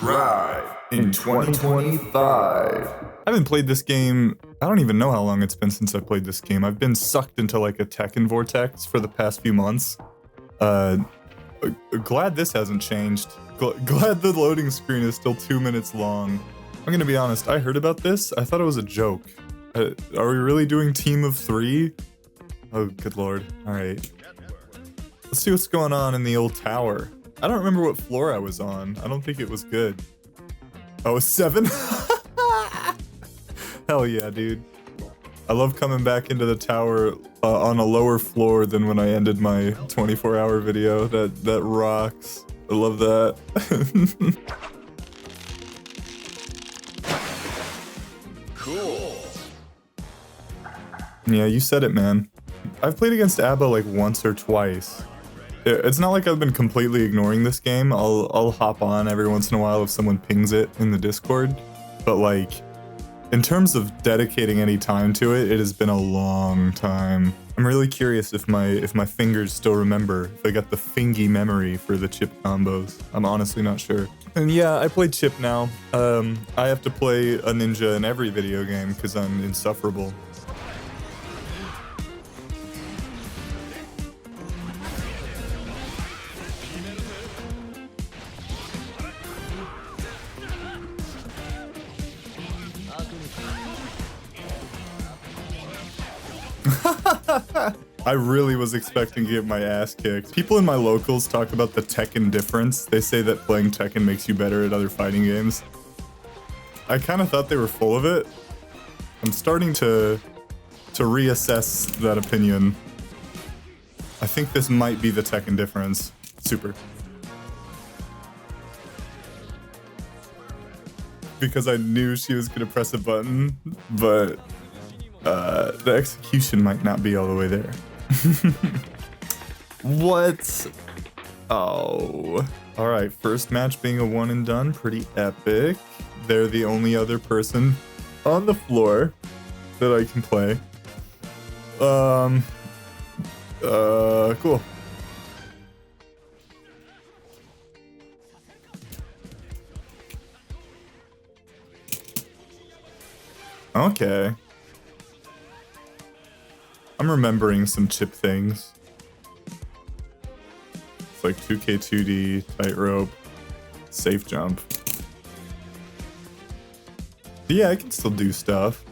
Strive in 2025. I haven't played this game, I don't even know how long it's been since I played this game. I've been sucked into like a Tekken vortex for the past few months. Glad this hasn't changed. Glad the loading screen is still 2 minutes long. I'm gonna be honest, I heard about this, I thought it was a joke. Are we really doing team of 3? Oh, good lord. Alright. Let's see what's going on in the old tower. I don't remember what floor I was on. I don't think it was good. Oh, 7? Hell yeah, dude. I love coming back into the tower on a lower floor than when I ended my 24-hour video. That rocks. I love that. Cool. Yeah, you said it, man. I've played against ABBA like once or twice. It's not like I've been completely ignoring this game. I'll hop on every once in a while if someone pings it in the Discord. But like, in terms of dedicating any time to it, it has been a long time. I'm really curious if my fingers still remember, if I got the fingy memory for the chip combos. I'm honestly not sure. And yeah, I play chip now. I have to play a ninja in every video game because I'm insufferable. I really was expecting to get my ass kicked. People in my locals talk about the Tekken difference. They say that playing Tekken makes you better at other fighting games. I kind of thought they were full of it. I'm starting to reassess that opinion. I think this might be the Tekken difference. Super. Because I knew she was gonna press a button, but the execution might not be all the way there. What? Oh. Alright, first match being a one and done, pretty epic. They're the only other person on the floor that I can play. Cool. Okay. I'm remembering some chip things. It's like 2K2D, tightrope, safe jump. But yeah, I can still do stuff.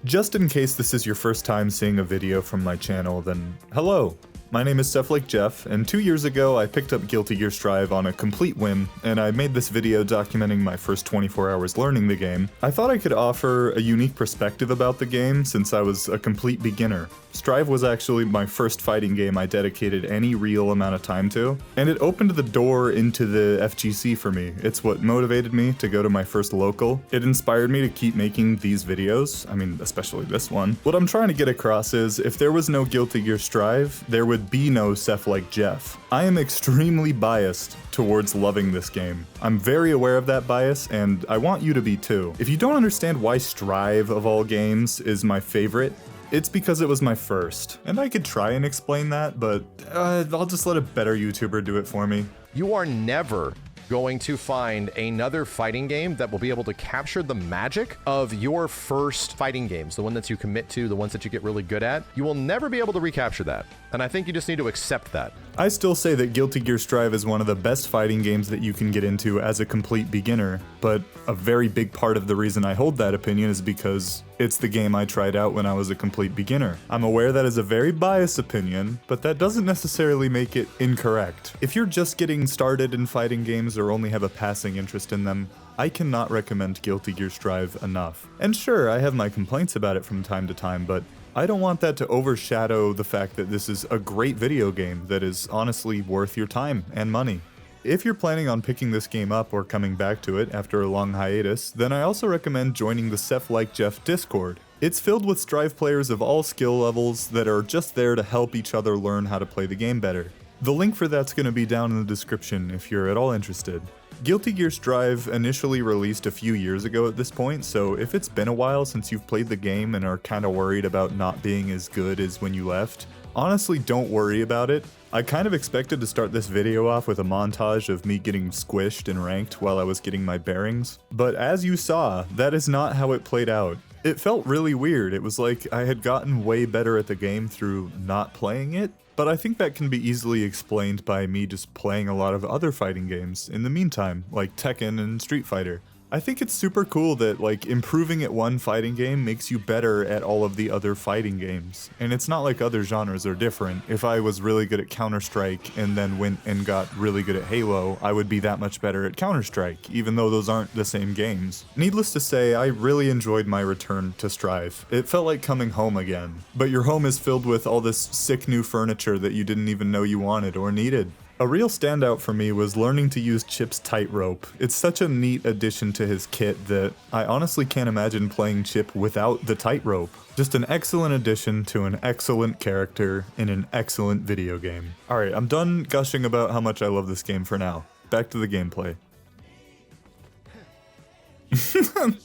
Just in case this is your first time seeing a video from my channel, then hello. My name is Stuff Like Jeff, and 2 years ago I picked up Guilty Gear Strive on a complete whim, and I made this video documenting my first 24 hours learning the game. I thought I could offer a unique perspective about the game since I was a complete beginner. Strive was actually my first fighting game I dedicated any real amount of time to, and it opened the door into the FGC for me. It's what motivated me to go to my first local. It inspired me to keep making these videos, I mean, especially this one. What I'm trying to get across is, if there was no Guilty Gear Strive, there would be no Seth Like Jeff. I am extremely biased towards loving this game. I'm very aware of that bias, and I want you to be too. If you don't understand why Strive of all games is my favorite, it's because it was my first. And I could try and explain that, but I'll just let a better YouTuber do it for me. You are never going to find another fighting game that will be able to capture the magic of your first fighting games, the one that you commit to, the ones that you get really good at. You will never be able to recapture that. And I think you just need to accept that. I still say that Guilty Gear Strive is one of the best fighting games that you can get into as a complete beginner, but a very big part of the reason I hold that opinion is because it's the game I tried out when I was a complete beginner. I'm aware that is a very biased opinion, but that doesn't necessarily make it incorrect. If you're just getting started in fighting games or only have a passing interest in them, I cannot recommend Guilty Gear Strive enough. And sure, I have my complaints about it from time to time, but I don't want that to overshadow the fact that this is a great video game that is honestly worth your time and money. If you're planning on picking this game up or coming back to it after a long hiatus, then I also recommend joining the Seth Like Jeff Discord. It's filled with Strive players of all skill levels that are just there to help each other learn how to play the game better. The link for that's going to be down in the description if you're at all interested. Guilty Gear Strive initially released a few years ago at this point, so if it's been a while since you've played the game and are kinda worried about not being as good as when you left, honestly don't worry about it. I kind of expected to start this video off with a montage of me getting squished and ranked while I was getting my bearings, but as you saw, that is not how it played out. It felt really weird. It was like I had gotten way better at the game through not playing it, but I think that can be easily explained by me just playing a lot of other fighting games in the meantime, like Tekken and Street Fighter. I think it's super cool that like improving at one fighting game makes you better at all of the other fighting games. And it's not like other genres are different. If I was really good at Counter-Strike and then went and got really good at Halo, I would be that much better at Counter-Strike, even though those aren't the same games. Needless to say, I really enjoyed my return to Strive. It felt like coming home again. But your home is filled with all this sick new furniture that you didn't even know you wanted or needed. A real standout for me was learning to use Chip's tightrope. It's such a neat addition to his kit that I honestly can't imagine playing Chip without the tightrope. Just an excellent addition to an excellent character in an excellent video game. Alright, I'm done gushing about how much I love this game for now. Back to the gameplay.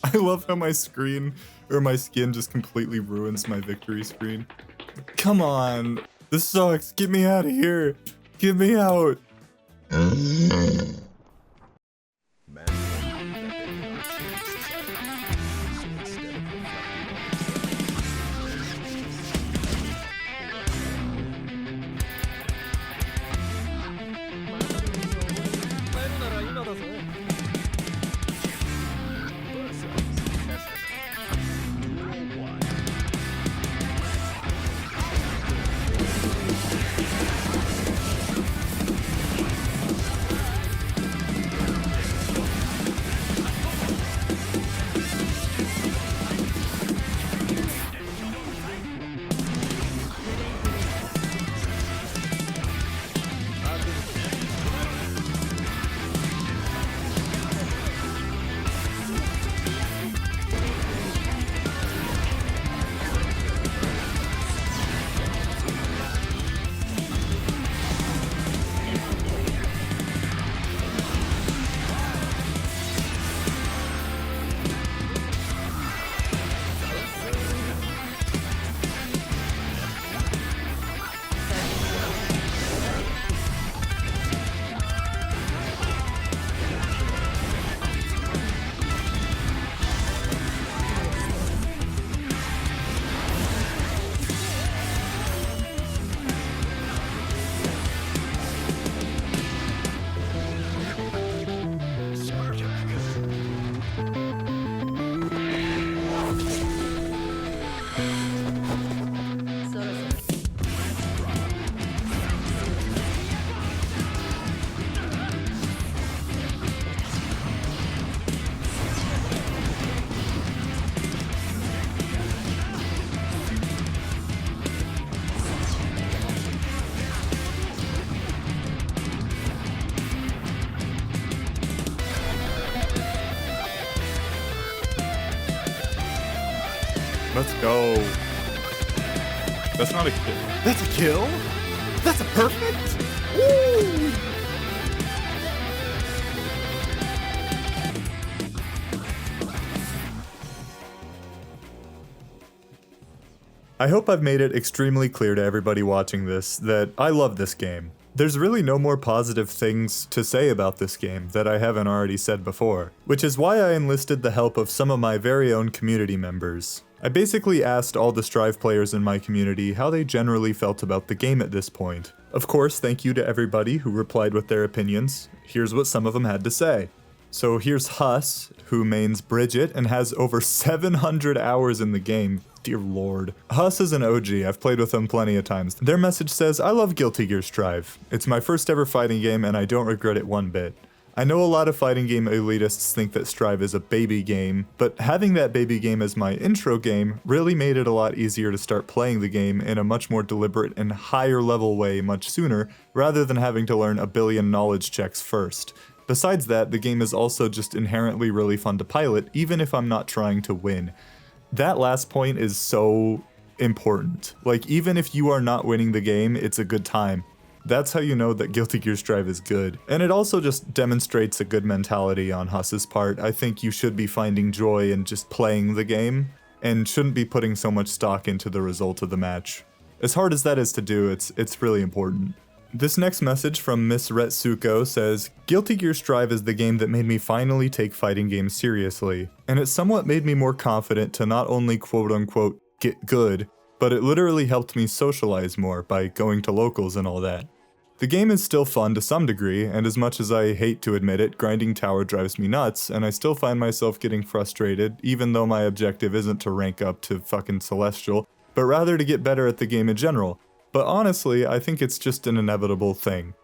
I love how my screen, or my skin just completely ruins my victory screen. Come on, this sucks, get me out of here. Get me out! Let's go. That's not a kill. That's a kill? That's a perfect? Woo! I hope I've made it extremely clear to everybody watching this that I love this game. There's really no more positive things to say about this game that I haven't already said before, which is why I enlisted the help of some of my very own community members. I basically asked all the Strive players in my community how they generally felt about the game at this point. Of course, thank you to everybody who replied with their opinions. Here's what some of them had to say. So here's Huss, who mains Bridget and has over 700 hours in the game. Dear lord. Huss is an OG, I've played with them plenty of times. Their message says, I love Guilty Gear Strive. It's my first ever fighting game and I don't regret it one bit. I know a lot of fighting game elitists think that Strive is a baby game, but having that baby game as my intro game really made it a lot easier to start playing the game in a much more deliberate and higher level way much sooner, rather than having to learn a billion knowledge checks first. Besides that, the game is also just inherently really fun to pilot, even if I'm not trying to win. That last point is so important. Like, even if you are not winning the game, it's a good time. That's how you know that Guilty Gear Strive is good. And it also just demonstrates a good mentality on Huss's part. I think you should be finding joy in just playing the game, and shouldn't be putting so much stock into the result of the match. As hard as that is to do, it's really important. This next message from Miss Retsuko says, Guilty Gear Strive is the game that made me finally take fighting games seriously, and it somewhat made me more confident to not only quote-unquote get good, but it literally helped me socialize more by going to locals and all that. The game is still fun to some degree, and as much as I hate to admit it, grinding tower drives me nuts, and I still find myself getting frustrated, even though my objective isn't to rank up to fucking Celestial, but rather to get better at the game in general. But honestly, I think it's just an inevitable thing.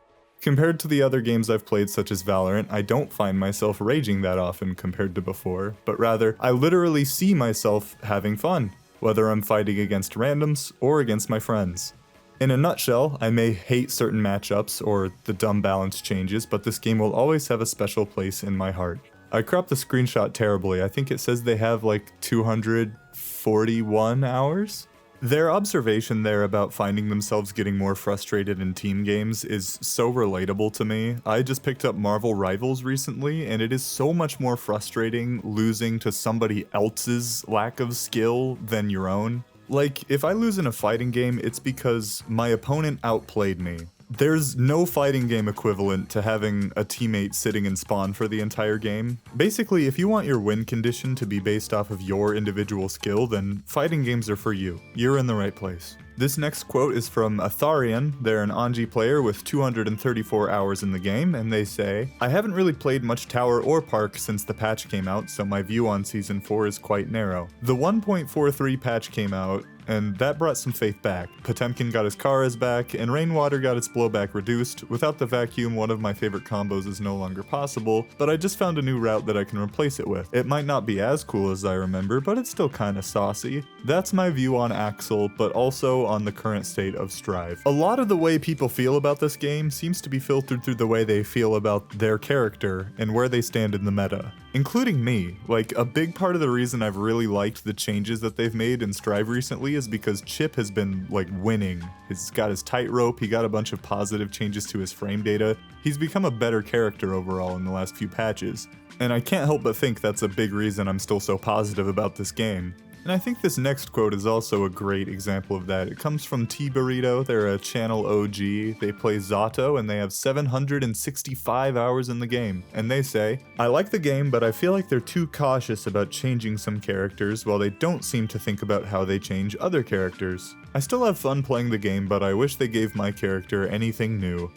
Compared to the other games I've played such as Valorant, I don't find myself raging that often compared to before, but rather, I literally see myself having fun, whether I'm fighting against randoms or against my friends. In a nutshell, I may hate certain matchups or the dumb balance changes, but this game will always have a special place in my heart. I cropped the screenshot terribly. I think it says they have like 241 hours? Their observation there about finding themselves getting more frustrated in team games is so relatable to me. I just picked up Marvel Rivals recently, and it is so much more frustrating losing to somebody else's lack of skill than your own. Like, if I lose in a fighting game, it's because my opponent outplayed me. There's no fighting game equivalent to having a teammate sitting in spawn for the entire game. Basically, if you want your win condition to be based off of your individual skill, then fighting games are for you. You're in the right place. This next quote is from Atharian. They're an Anji player with 234 hours in the game, and they say, I haven't really played much Tower or Park since the patch came out, so my view on Season 4 is quite narrow. The 1.43 patch came out, and that brought some faith back. Potemkin got his Kara's back, and Rainwater got its blowback reduced. Without the vacuum, one of my favorite combos is no longer possible, but I just found a new route that I can replace it with. It might not be as cool as I remember, but it's still kinda saucy. That's my view on Axel, but also on the current state of Strive. A lot of the way people feel about this game seems to be filtered through the way they feel about their character and where they stand in the meta. Including me. Like, a big part of the reason I've really liked the changes that they've made in Strive recently is because Chip has been, like, winning. He's got his tightrope, he got a bunch of positive changes to his frame data. He's become a better character overall in the last few patches. And I can't help but think that's a big reason I'm still so positive about this game. And I think this next quote is also a great example of that. It comes from T-Burrito. They're a channel OG. They play Zato and they have 765 hours in the game. And they say, I like the game, but I feel like they're too cautious about changing some characters while they don't seem to think about how they change other characters. I still have fun playing the game, but I wish they gave my character anything new.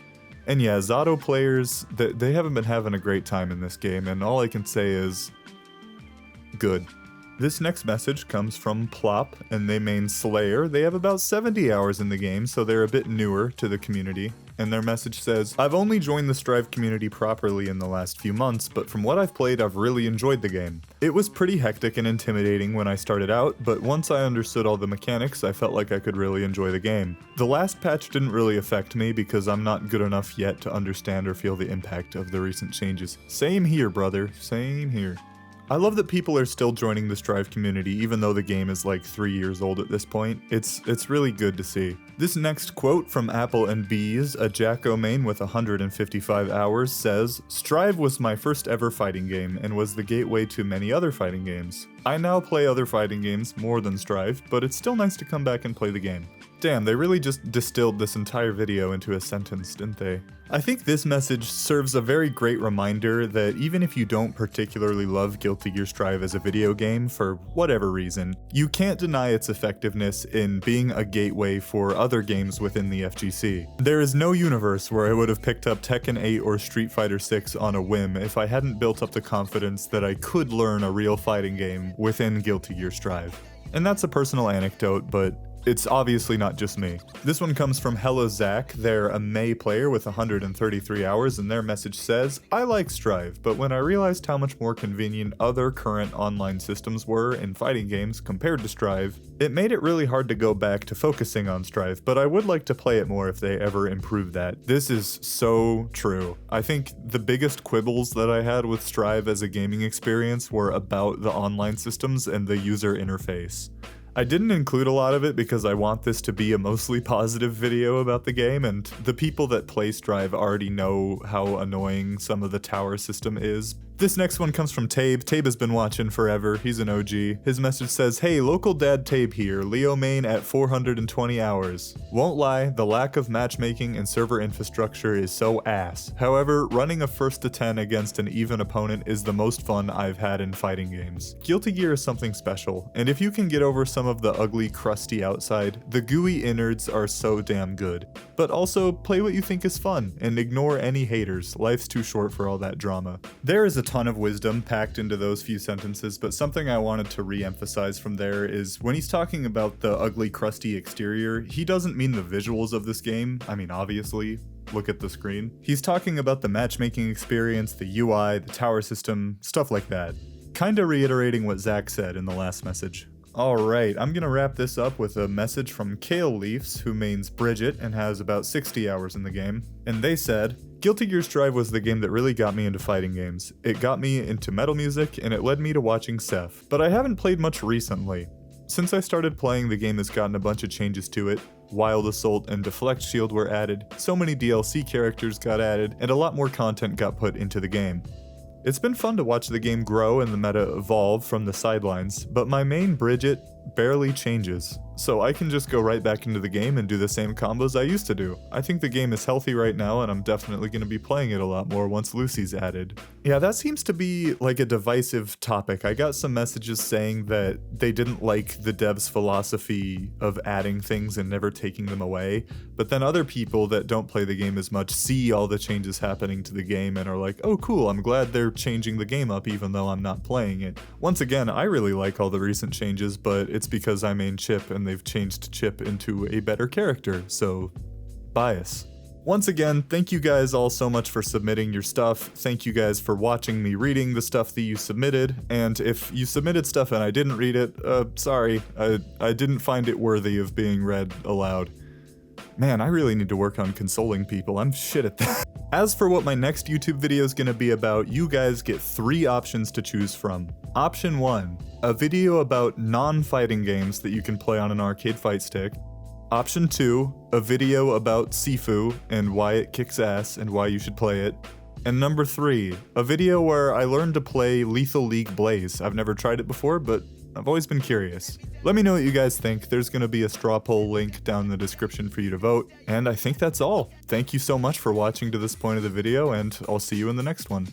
And yeah, Zato players, they haven't been having a great time in this game, and all I can say is, good. This next message comes from Plop, and they main Slayer. They have about 70 hours in the game, so they're a bit newer to the community. And their message says, I've only joined the Strive community properly in the last few months, but from what I've played, I've really enjoyed the game. It was pretty hectic and intimidating when I started out, but once I understood all the mechanics, I felt like I could really enjoy the game. The last patch didn't really affect me because I'm not good enough yet to understand or feel the impact of the recent changes. Same here, brother. Same here. I love that people are still joining the Strive community even though the game is like 3 years old at this point. It's really good to see. This next quote from Apple and Bees, a Jacko main with 155 hours, says, Strive was my first ever fighting game and was the gateway to many other fighting games. I now play other fighting games more than Strive, but it's still nice to come back and play the game. Damn, they really just distilled this entire video into a sentence, didn't they? I think this message serves a very great reminder that even if you don't particularly love Guilty Gear Strive as a video game for whatever reason, you can't deny its effectiveness in being a gateway for other games within the FGC. There is no universe where I would have picked up Tekken 8 or Street Fighter 6 on a whim if I hadn't built up the confidence that I could learn a real fighting game within Guilty Gear Strive. And that's a personal anecdote, but it's obviously not just me. This one comes from Hello Zach. They're a May player with 133 hours, and their message says, I like Strive, but when I realized how much more convenient other current online systems were in fighting games compared to Strive, it made it really hard to go back to focusing on Strive, but I would like to play it more if they ever improve that. This is so true. I think the biggest quibbles that I had with Strive as a gaming experience were about the online systems and the user interface. I didn't include a lot of it because I want this to be a mostly positive video about the game, and the people that play Strive already know how annoying some of the tower system is. This next one comes from Tabe. Tabe has been watching forever. He's an OG. His message says, "Hey, local dad Tabe here. Leo main at 420 hours. Won't lie, the lack of matchmaking and server infrastructure is so ass. However, running a 1st to 10 against an even opponent is the most fun I've had in fighting games. Guilty Gear is something special, and if you can get over some of the ugly, crusty outside, the gooey innards are so damn good. But also, play what you think is fun, and ignore any haters. Life's too short for all that drama." There is a ton of wisdom packed into those few sentences, but something I wanted to re-emphasize from there is when he's talking about the ugly, crusty exterior, he doesn't mean the visuals of this game. I mean, obviously, look at the screen. He's talking about the matchmaking experience, the UI, the tower system, stuff like that. Kinda reiterating what Zach said in the last message. Alright, I'm gonna wrap this up with a message from Kale Leafs, who mains Bridget and has about 60 hours in the game. And they said, "Guilty Gear Strive was the game that really got me into fighting games. It got me into metal music, and it led me to watching Seth. But I haven't played much recently. Since I started playing, the game has gotten a bunch of changes to it. Wild Assault and Deflect Shield were added, so many DLC characters got added, and a lot more content got put into the game. It's been fun to watch the game grow and the meta evolve from the sidelines, but my main Bridget barely changes, so I can just go right back into the game and do the same combos I used to do. I think the game is healthy right now, and I'm definitely going to be playing it a lot more once Lucy's added." Yeah, that seems to be like a divisive topic. I got some messages saying that they didn't like the devs' philosophy of adding things and never taking them away, but then other people that don't play the game as much see all the changes happening to the game and are like, "Oh cool, I'm glad they're changing the game up even though I'm not playing it." Once again, I really like all the recent changes, but it's because I main Chip and they've changed Chip into a better character, so bias. Once again, thank you guys all so much for submitting your stuff. Thank you guys for watching me reading the stuff that you submitted, and if you submitted stuff and I didn't read it, sorry, I didn't find it worthy of being read aloud. Man, I really need to work on consoling people. I'm shit at that. As for what my next YouTube video is going to be about, you guys get 3 options to choose from. Option 1, a video about non-fighting games that you can play on an arcade fight stick. Option 2, a video about Sifu and why it kicks ass and why you should play it. And number 3, a video where I learned to play Lethal League Blaze. I've never tried it before, but I've always been curious. Let me know what you guys think. There's going to be a straw poll link down in the description for you to vote. And I think that's all. Thank you so much for watching to this point of the video, and I'll see you in the next one.